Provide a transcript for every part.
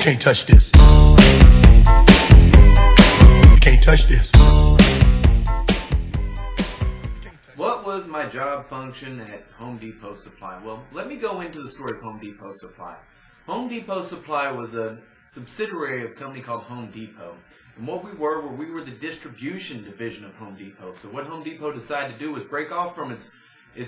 You can't touch this. You can't touch this. What was my job function at Home Depot Supply? Well, let me go into the story of Home Depot Supply. Home Depot Supply was a subsidiary of a company called Home Depot. And what we were the distribution division of Home Depot. So what Home Depot decided to do was break off from its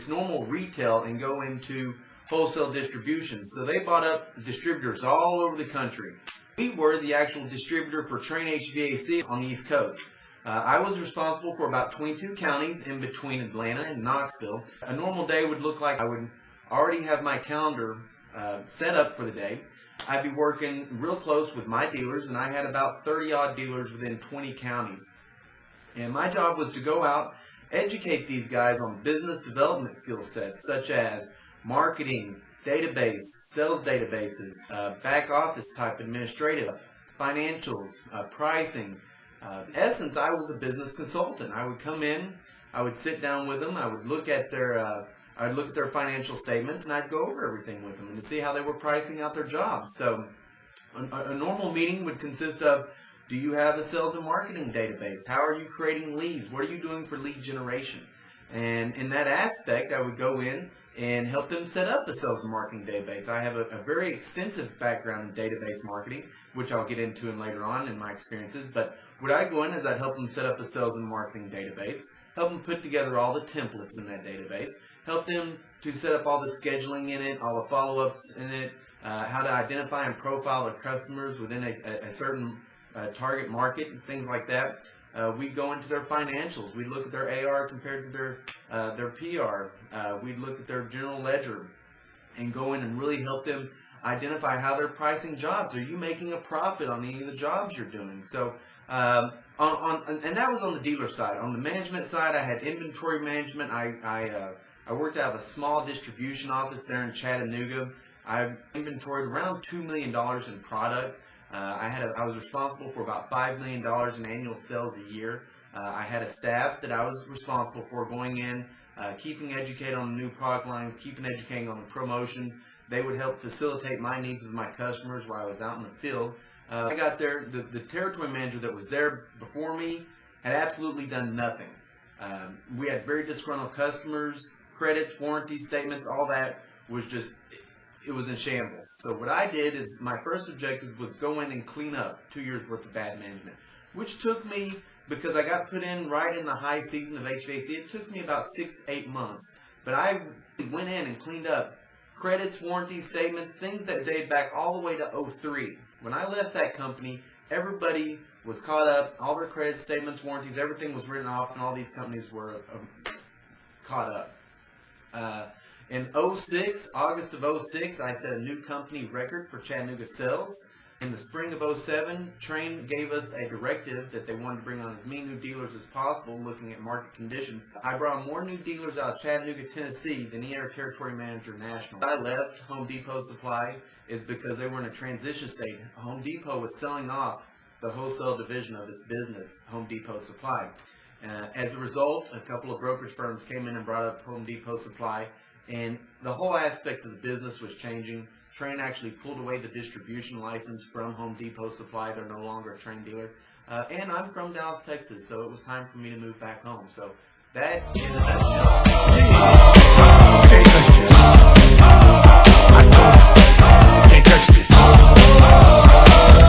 normal retail and go into wholesale distribution. So they bought up distributors all over the country. We were the actual distributor for Trane HVAC on the East Coast. I was responsible for about 22 counties in between Atlanta and Knoxville. A normal day would look like I would already have my calendar set up for the day. I'd be working real close with my dealers, and I had about 30-odd dealers within 20 counties. And my job was to go out, educate these guys on business development skill sets such as marketing, database, sales databases, back office type administrative, financials, pricing. In essence, I was a business consultant. I would come in, I would sit down with them, I would look at their financial statements, and I'd go over everything with them and see how they were pricing out their jobs. So a normal meeting would consist of, do you have a sales and marketing database? How are you creating leads? What are you doing for lead generation? And in that aspect, I would go in and help them set up a sales and marketing database. I have a very extensive background in database marketing, which I'll get into later on in my experiences. But what I go in is I'd help them set up a sales and marketing database, help them put together all the templates in that database, help them to set up all the scheduling in it, all the follow-ups in it, how to identify and profile their customers within a certain target market, and things like that. We'd go into their financials. We'd look at their AR compared to their PR. We'd look at their general ledger and go in and really help them identify how they're pricing jobs. Are you making a profit on any of the jobs you're doing? So, and that was on the dealer side. On the management side, I had inventory management. I worked out of a small distribution office there in Chattanooga. I inventoried around $2 million in product. I was responsible for about $5 million in annual sales a year. I had a staff that I was responsible for going in, keeping educated on the new product lines, keeping educating on the promotions. They would help facilitate my needs with my customers while I was out in the field. I got there, the territory manager that was there before me had absolutely done nothing. We had very disgruntled customers, credits, warranty statements, all that was just, it was in shambles. So what I did is my first objective was go in and clean up 2 years worth of bad management, which took me, because I got put in right in the high season of HVAC, it took me about 6 to 8 months. But I went in and cleaned up credits, warranty statements, things that date back all the way to 2003. When I left that company, everybody was caught up, all their credit statements, warranties, everything was written off, and all these companies were caught up. In August of 06, I set a new company record for Chattanooga sales. In the spring of 07, Trane gave us a directive that they wanted to bring on as many new dealers as possible, looking at market conditions. I brought more new dealers out of Chattanooga, Tennessee than any other territory manager national. I left Home Depot Supply is because they were in a transition state. Home Depot was selling off the wholesale division of its business, Home Depot Supply. As a result, a couple of brokerage firms came in and brought up Home Depot Supply, and the whole aspect of the business was changing. Trane actually pulled away the distribution license from Home Depot Supply. They're no longer a Trane dealer. And I'm from Dallas, Texas, so it was time for me to move back home. So that, in a nutshell.